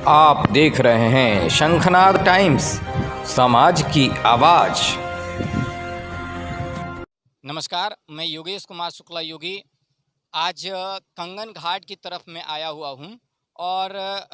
आप देख रहे हैं शंखनाद टाइम्स, समाज की आवाज। नमस्कार, मैं योगेश कुमार शुक्ला योगी आज कंगन घाट की तरफ में आया हुआ हूं और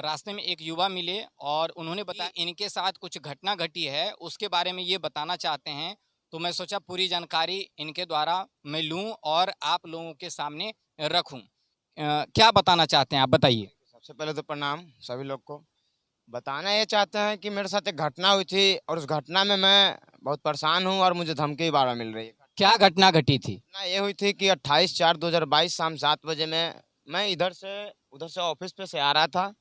रास्ते में एक युवा मिले और उन्होंने बताया इनके साथ कुछ घटना घटी है, उसके बारे में ये बताना चाहते हैं। तो मैं सोचा पूरी जानकारी इनके द्वारा मैं लूं और आप लोगों के सामने रखूं। क्या बताना चाहते हैं आप बताइए। सबसे पहले तो प्रणाम सभी लोग को। बताना ये चाहते हैं कि मेरे साथ एक घटना हुई थी और उस घटना में मैं बहुत परेशान हूँ और मुझे धमकी बारह मिल रही है। क्या घटना घटी थी? घटना ये हुई थी कि 28/4/2022 शाम 7 बजे में मैं उधर से ऑफिस पे से आ रहा था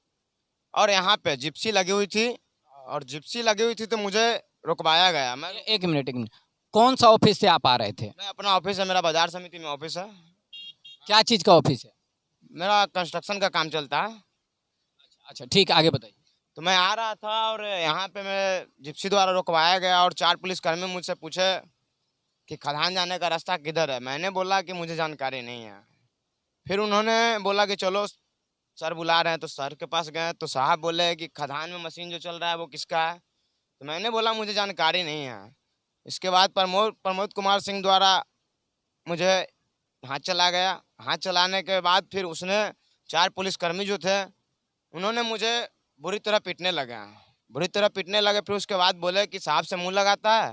और यहाँ पे जिप्सी लगी हुई थी और जिप्सी लगी हुई थी तो मुझे रुकवाया गया। एक मिनट, कौन सा ऑफिस से आप आ रहे थे? मैं अपना ऑफिस है, मेरा बाजार समिति में ऑफिस है। क्या चीज़ का ऑफिस है? मेरा कंस्ट्रक्शन का काम चलता है। अच्छा ठीक, आगे बताइए। तो मैं आ रहा था और यहाँ पे मैं जिप्सी द्वारा रुकवाया गया और 4 पुलिसकर्मी मुझसे पूछे कि खदान जाने का रास्ता किधर है। मैंने बोला कि मुझे जानकारी नहीं है। फिर उन्होंने बोला कि चलो सर बुला रहे हैं, तो सर के पास गए तो साहब बोले कि खदान में मशीन जो चल रहा है वो किसका है। तो मैंने बोला मुझे जानकारी नहीं है। इसके बाद प्रमोद कुमार सिंह द्वारा मुझे हाथ चला गया। हाथ चलाने के बाद फिर उसने 4 पुलिसकर्मी जो थे उन्होंने मुझे बुरी तरह पीटने लगे। फिर उसके बाद बोले कि साहब से मुंह लगाता है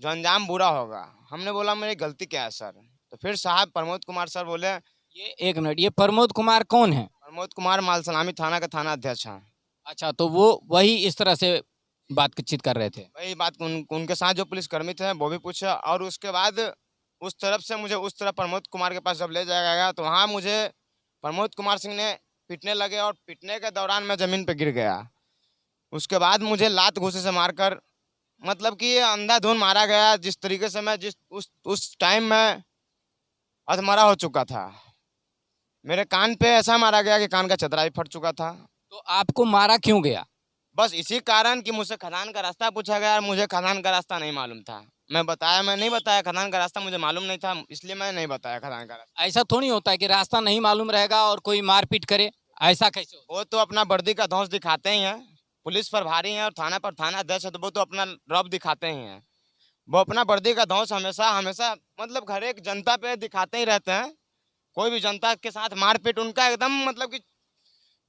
जो अंजाम बुरा होगा। हमने बोला मेरी गलती क्या है सर। तो फिर साहब प्रमोद कुमार सर बोले, ये एक मिनट, ये प्रमोद कुमार कौन है? प्रमोद कुमार मालसलामी थाना का थाना अध्यक्ष हैं। अच्छा, तो वो वही इस तरह से बातचीत कर रहे थे? वही बात उनके साथ जो पुलिसकर्मी थे वो भी पूछे और उसके बाद उस तरफ से मुझे उस तरफ प्रमोद कुमार के पास जब ले जाया गया तो वहाँ मुझे प्रमोद कुमार सिंह ने पीटने लगे और पीटने के दौरान मैं ज़मीन पे गिर गया। उसके बाद मुझे लात घूंसे से मारकर, मतलब कि अंधाधुंध मारा गया। जिस तरीके से मैं उस टाइम में अधमरा हो चुका था। मेरे कान पे ऐसा मारा गया कि कान का चतरा भी फट चुका था। तो आपको मारा क्यों गया? बस इसी कारण कि मुझसे खदान का रास्ता पूछा गया और मुझे खदान का रास्ता नहीं मालूम था। मैं नहीं बताया खदान का रास्ता, मुझे मालूम नहीं था, इसलिए मैं नहीं बताया खदान का रास्ता। ऐसा थोड़ी होता है कि रास्ता नहीं मालूम रहेगा और कोई मारपीट करे, ऐसा कैसे हो? वो तो अपना वर्दी का धौंस दिखाते ही हैं। पुलिस प्रभारी हैं और थाना पर थाना अध्यक्ष है तो वो तो अपना रौब दिखाते ही हैं। वो अपना वर्दी का धौंस हमेशा हमेशा मतलब हर एक जनता पे दिखाते ही रहते हैं। कोई भी जनता के साथ मारपीट उनका एकदम मतलब कि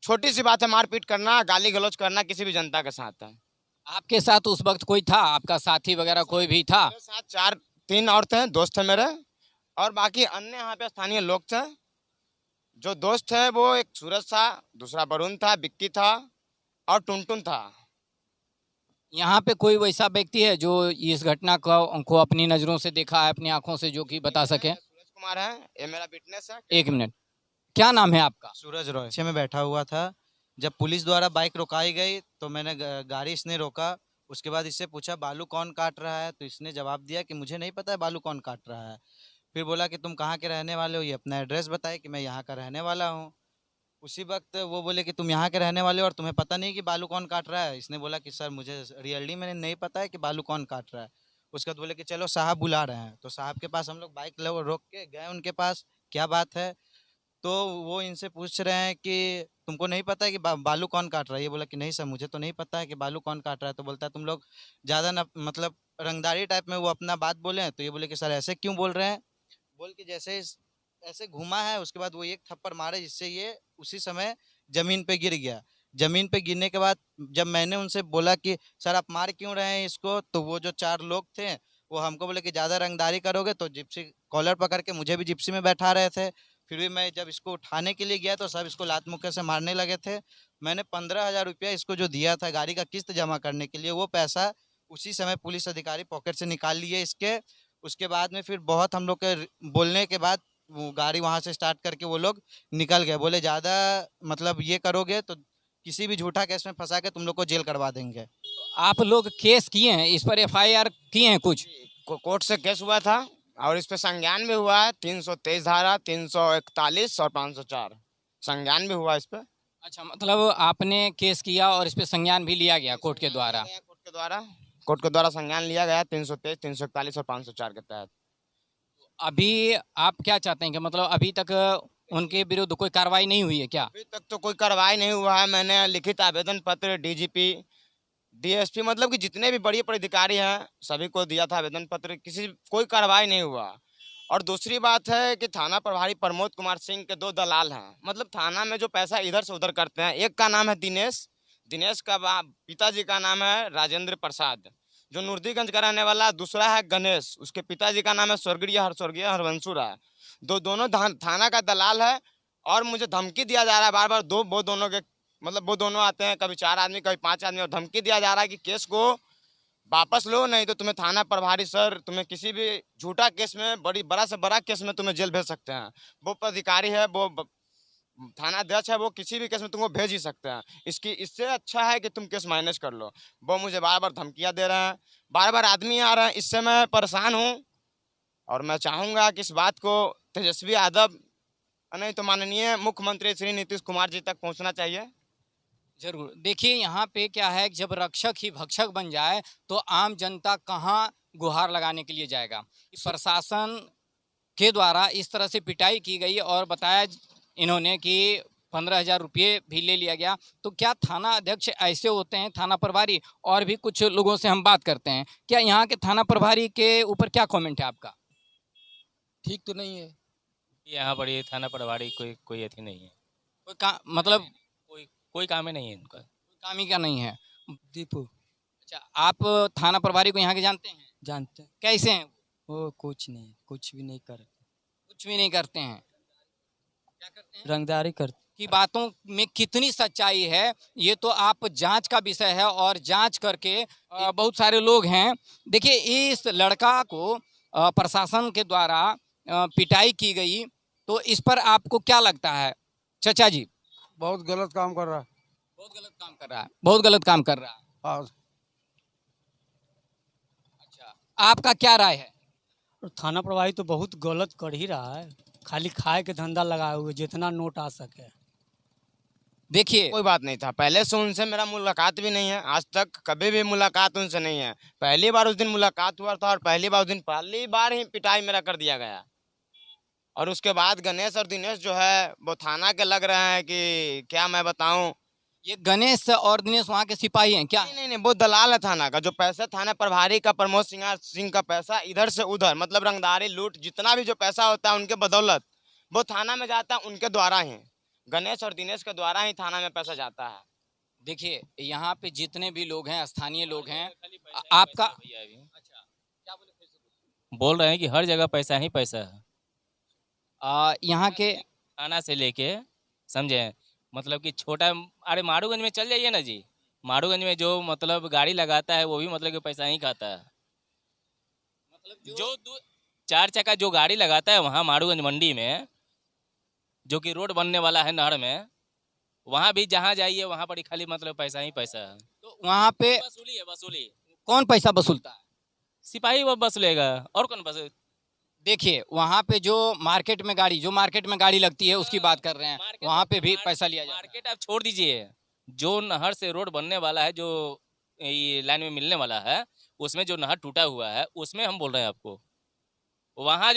छोटी सी बात है। मारपीट करना, गाली गलौज करना किसी भी जनता के साथ है। आपके साथ उस वक्त कोई था, आपका साथी वगैरह कोई भी था? मेरे साथ 3 और थे, दोस्त थे मेरे, और बाकी अन्य यहाँ पे स्थानीय लोग थे। जो दोस्त थे वो एक सूरज था, दूसरा वरुण था, बिक्की था और टुनटुन था। यहाँ पे कोई वैसा व्यक्ति है जो इस घटना को अपनी नज़रों से देखा है, अपनी आंखों से, जो कि बता सके? सूरज कुमार है, ये मेरा विटनेस है। एक मिनट, क्या नाम है आपका? सूरज रॉय। पीछे में बैठा हुआ था। जब पुलिस द्वारा बाइक रुकाई गई तो मैंने गाड़ी इसने रोका। उसके बाद इससे पूछा बालू कौन काट रहा है, तो इसने जवाब दिया कि मुझे नहीं पता है बालू कौन काट रहा है। फिर बोला कि तुम कहाँ के रहने वाले हो, ये अपना एड्रेस बताए कि मैं यहाँ का रहने वाला हूँ। उसी वक्त वो बोले कि तुम यहाँ के रहने वाले हो और तुम्हें पता नहीं कि बालू कौन काट रहा है। इसने बोला कि सर मुझे रियली में नहीं पता है कि बालू कौन काट रहा है। उसके बाद बोले कि चलो साहब बुला रहे हैं। तो साहब के पास हम लोग बाइक रोक के गए उनके पास, क्या बात है। तो वो इनसे पूछ रहे हैं कि तुमको नहीं पता है कि बालू कौन काट रहा है। ये बोला कि नहीं सर मुझे तो नहीं पता है कि बालू कौन काट रहा है। तो बोलता है तुम लोग ज़्यादा ना मतलब रंगदारी टाइप में वो अपना बात बोले हैं। तो ये बोले कि सर ऐसे क्यों बोल रहे हैं। बोल के जैसे ऐसे घूमा है, उसके बाद वो एक थप्पड़ मारे जिससे ये उसी समय ज़मीन पे गिर गया। ज़मीन पे गिरने के बाद जब मैंने उनसे बोला कि सर आप मार क्यों रहे हैं इसको, तो वो जो 4 लोग थे वो हमको बोले कि ज़्यादा रंगदारी करोगे तो जिप्सी कॉलर पकड़ के मुझे भी जिप्सी में बैठा रहे थे। फिर भी मैं जब इसको उठाने के लिए गया तो सब इसको लात मुक्के से मारने लगे थे। मैंने 15,000 रुपया इसको जो दिया था गाड़ी का किस्त जमा करने के लिए, वो पैसा उसी समय पुलिस अधिकारी पॉकेट से निकाल लिए इसके। उसके बाद में फिर बहुत हम लोग के बोलने के बाद वो गाड़ी वहाँ से स्टार्ट करके वो लोग निकल गए। बोले ज़्यादा मतलब ये करोगे तो किसी भी झूठा केस में फंसा के तुम लोग को जेल करवा देंगे। आप लोग केस किए हैं, इस पर FIR किए हैं कुछ? कोर्ट से केस हुआ था और इस पे संज्ञान भी हुआ है। 323 धारा, 341 और 504 संज्ञान भी हुआ इस पे। अच्छा, मतलब आपने केस किया और इस पे संज्ञान भी लिया गया कोर्ट के द्वारा? कोर्ट के द्वारा संज्ञान लिया गया 323, 341 और 504 के तहत। अभी आप क्या चाहते हैं कि मतलब अभी तक उनके विरुद्ध कोई कार्रवाई नहीं हुई है क्या? अभी तक तो कोई कार्रवाई नहीं हुआ है। मैंने लिखित आवेदन पत्र डीजीपी, डीएसपी, मतलब कि जितने भी बड़े पदाधिकारी हैं सभी को दिया था आवेदन पत्र, कोई कार्रवाई नहीं हुआ। और दूसरी बात है कि थाना प्रभारी प्रमोद कुमार सिंह के 2 दलाल हैं, मतलब थाना में जो पैसा इधर से उधर करते हैं। एक का नाम है दिनेश, दिनेश का पिताजी का नाम है राजेंद्र प्रसाद जो नूरदीगंज का रहने वाला। दूसरा है गणेश, उसके पिताजी का नाम है स्वर्गीय हरवंशु राय। दोनों थाना का दलाल है। और मुझे धमकी दिया जा रहा है बार बार, वो दोनों के मतलब वो दोनों आते हैं, कभी 4 आदमी कभी 5 आदमी, और धमकी दिया जा रहा है कि केस को वापस लो, नहीं तो तुम्हें थाना प्रभारी सर तुम्हें किसी भी झूठा केस में, बड़ा से बड़ा केस में तुम्हें जेल भेज सकते हैं। वो अधिकारी है, वो थाना अध्यक्ष है, वो किसी भी केस में तुमको भेज ही सकते हैं। इससे अच्छा है कि तुम केस मैनेज कर लो। वो मुझे बार बार धमकियां दे रहे हैं, बार बार आदमी आ रहे हैं, इससे मैं परेशान हूँ। और मैं चाहूँगा कि इस बात को तेजस्वी यादव नहीं तो माननीय मुख्यमंत्री श्री नीतीश कुमार जी तक पहुँचना चाहिए। जरूर। देखिए यहाँ पे क्या है कि जब रक्षक ही भक्षक बन जाए तो आम जनता कहाँ गुहार लगाने के लिए जाएगा। प्रशासन के द्वारा इस तरह से पिटाई की गई और बताया इन्होंने कि 15,000 रुपये भी ले लिया गया। तो क्या थाना अध्यक्ष ऐसे होते हैं, थाना प्रभारी? और भी कुछ लोगों से हम बात करते हैं। क्या यहाँ के थाना प्रभारी के ऊपर क्या कमेंट है आपका? ठीक तो नहीं है। यहाँ पर ये थाना प्रभारी कोई अथी नहीं है, मतलब कोई काम ही नहीं है इनका। काम ही का नहीं है। दीपू अच्छा, आप थाना प्रभारी को यहाँ के जानते हैं? जानते हैं, कैसे हैं? वो कुछ नहीं, कुछ भी नहीं करते, कुछ भी नहीं करते हैं। क्या करते हैं? रंगदारी करते। की बातों में कितनी सच्चाई है ये तो आप जांच का विषय है, और जांच करके बहुत सारे लोग हैं। देखिए इस लड़का को प्रशासन के द्वारा पिटाई की गई, तो इस पर आपको क्या लगता है चाचा जी? बहुत गलत काम कर रहा है। बहुत गलत काम कर रहा है, बहुत गलत काम कर रहा है। हाँ, अच्छा, आपका क्या राय है? और थाना प्रभारी तो बहुत गलत कर ही रहा है, खाली खाए के धंधा लगाए हुए, जितना नोट आ सके। देखिए कोई बात नहीं था, पहले से उनसे मेरा मुलाकात भी नहीं है, आज तक कभी भी मुलाकात उनसे नहीं है। पहली बार उस दिन मुलाकात हुआ था, और पहली बार ही पिटाई मेरा कर दिया गया। और उसके बाद गणेश और दिनेश जो है वो थाना के लग रहे हैं कि क्या मैं बताऊं। ये गणेश और दिनेश वहाँ के सिपाही हैं क्या? नहीं, वो दलाल है थाना का। जो पैसा थाना प्रभारी का प्रमोद सिंह का पैसा इधर से उधर, मतलब रंगदारी लूट, जितना भी जो पैसा होता है उनके बदौलत वो थाना में जाता है, उनके द्वारा ही, गणेश और दिनेश के द्वारा ही थाना में पैसा जाता है। देखिए यहाँ पे जितने भी लोग हैं, स्थानीय लोग हैं, आपका बोल रहे हैं कि हर जगह पैसा ही पैसा है। यहाँ के थाना से लेके समझे, मतलब कि छोटा, अरे मारूगंज में चल जाइए ना जी, मारूगंज में जो मतलब गाड़ी लगाता है वो भी मतलब कि पैसा ही खाता है। मतलब जो 4 चक्का जो गाड़ी लगाता है वहाँ मारूगंज मंडी में, जो कि रोड बनने वाला है नहर में, वहाँ भी जहाँ जाइए वहाँ पर खाली मतलब पैसा ही पैसा है। तो वहाँ पे वसूली है, वसूली। कौन पैसा वसूलता है? सिपाही वो वसूलेगा, और कौन वसूल? देखिए वहाँ पे जो मार्केट में गाड़ी लगती है उसकी बात कर रहे हैं, वहाँ पे भी पैसा लिया जाता है। मार्केट आप छोड़ दीजिए, जो नहर से रोड बनने वाला है, जो ये लाइन में मिलने वाला है, उसमें जो नहर टूटा हुआ है उसमें हम बोल रहे हैं आपको, वहाँ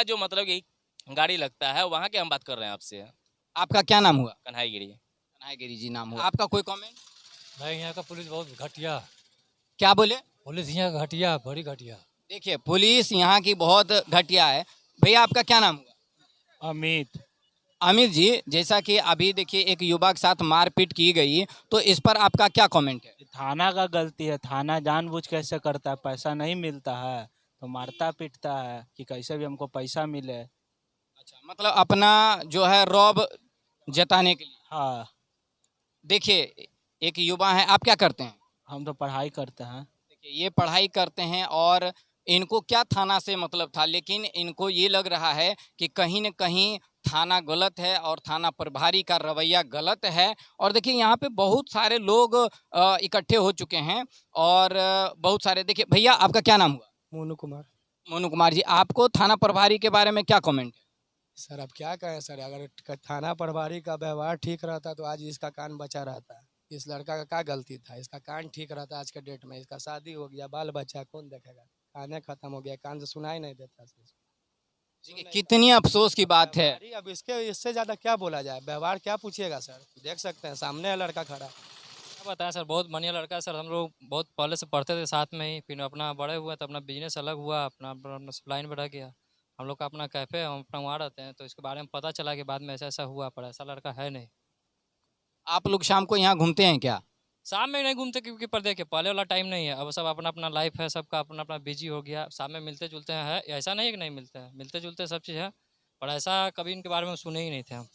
जो मतलब कि गाड़ी लगता है वहाँ के हम बात कर रहे हैं आपसे। आपका क्या नाम हुआ? कन्हाईगिरी जी नाम हुआ। आपका कोई कमेंट? भाई यहाँ का पुलिस बहुत घटिया। क्या बोले? पुलिस यहाँ का घटिया, बड़ी घटिया। देखिए पुलिस यहाँ की बहुत घटिया है। भैया आपका क्या नाम हुआ? अमित जी, जैसा कि अभी देखिए एक युवा के साथ मारपीट की गई, तो इस पर आपका क्या कमेंट है? थाना का गलती है, थाना जानबूझ कैसे करता है, पैसा नहीं मिलता है तो मारता पीटता है कि कैसे भी हमको पैसा मिले। अच्छा, मतलब अपना जो है रौब जताने के लिए। हाँ, देखिए एक युवा है, आप क्या करते हैं? हम तो पढ़ाई करते हैं। देखिए ये पढ़ाई करते हैं और इनको क्या थाना से मतलब था, लेकिन इनको ये लग रहा है कि कहीं न कहीं थाना गलत है और थाना प्रभारी का रवैया गलत है। और देखिए यहाँ पे बहुत सारे लोग इकट्ठे हो चुके हैं, और बहुत सारे, देखिए भैया आपका क्या नाम हुआ? मोनू कुमार। मोनू कुमार जी, आपको थाना प्रभारी के बारे में क्या कमेंट है? सर अब क्या कहें सर, अगर थाना प्रभारी का व्यवहार ठीक रहता तो आज इसका कान बचा रहता। इस लड़का का क्या गलती था? इसका कान ठीक रहता आज के डेट में, इसका शादी हो गया, बाल बच्चा, कौन देखेगा? काने खत्म हो गया, कान से सुनाई नहीं देता। कितनी अफसोस की बात है। अरे अब इससे ज्यादा क्या बोला जाए, व्यवहार क्या पूछिएगा सर, देख सकते हैं सामने है लड़का खड़ा। क्या बताएं सर, बहुत बढ़िया लड़का है सर। हम लोग बहुत पहले से पढ़ते थे साथ में ही, फिर अपना बड़े हुए तो अपना बिजनेस अलग हुआ, अपना लाइन बढ़ा गया। हम लोग का अपना कैफ़े है, हम अपना वहाँ रहते हैं, तो इसके बारे में पता चला कि बाद में ऐसा ऐसा हुआ, पर ऐसा लड़का है नहीं। आप लोग शाम को यहाँ घूमते हैं क्या? शाम में नहीं घूमते क्योंकि पर देखिए पहले वाला टाइम नहीं है, अब सब अपना अपना लाइफ है, सबका अपना अपना बिजी हो गया। शाम में मिलते जुलते हैं, ऐसा नहीं है कि नहीं मिलते हैं, मिलते जुलते सब चीज़ है, पर ऐसा कभी इनके बारे में सुने ही नहीं थे हम।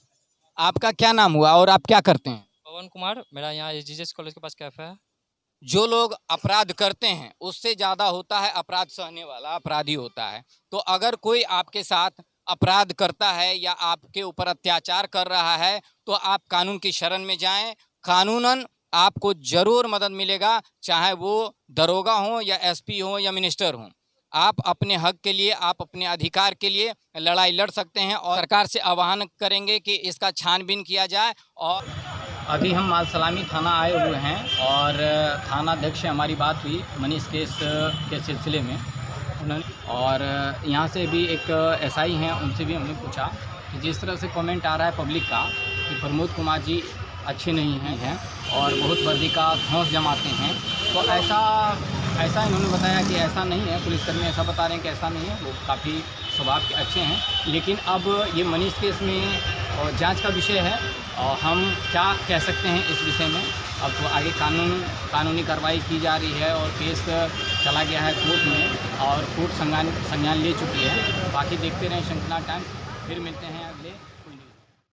आपका क्या नाम हुआ और आप क्या करते हैं? पवन कुमार, मेरा यहाँ जीजेस कॉलेज के पास कैफ़े है। जो लोग अपराध करते हैं उससे ज़्यादा होता है अपराध सहने वाला अपराधी होता है। तो अगर कोई आपके साथ अपराध करता है या आपके ऊपर अत्याचार कर रहा है तो आप कानून की शरण में जाएं। कानूनन आपको जरूर मदद मिलेगा, चाहे वो दरोगा हो या एसपी हो या मिनिस्टर हो। आप अपने हक के लिए, आप अपने अधिकार के लिए लड़ाई लड़ सकते हैं और सरकार से आह्वान करेंगे कि इसका छानबीन किया जाए। और अभी हम माल सलामी थाना आए हुए हैं और थानाध्यक्ष से हमारी बात हुई मनीष केस के सिलसिले में उन्होंने, और यहाँ से भी एक एसआई हैं, उनसे भी हमने पूछा कि जिस तरह से कमेंट आ रहा है पब्लिक का कि प्रमोद कुमार जी अच्छे नहीं हैं और बहुत वर्दी का धौंस जमाते हैं, तो ऐसा इन्होंने बताया कि ऐसा नहीं है। पुलिसकर्मी ऐसा बता रहे हैं कि ऐसा नहीं है, वो काफ़ी स्वभाव के अच्छे हैं। लेकिन अब ये मनीष केस में जांच का विषय है और हम क्या कह सकते हैं इस विषय में। अब तो आगे कानूनी कार्रवाई की जा रही है और केस चला गया है कोर्ट में और कोर्ट संज्ञान ले चुकी है। बाकी देखते रहें शंखनाद टाइम्स, फिर मिलते हैं अगले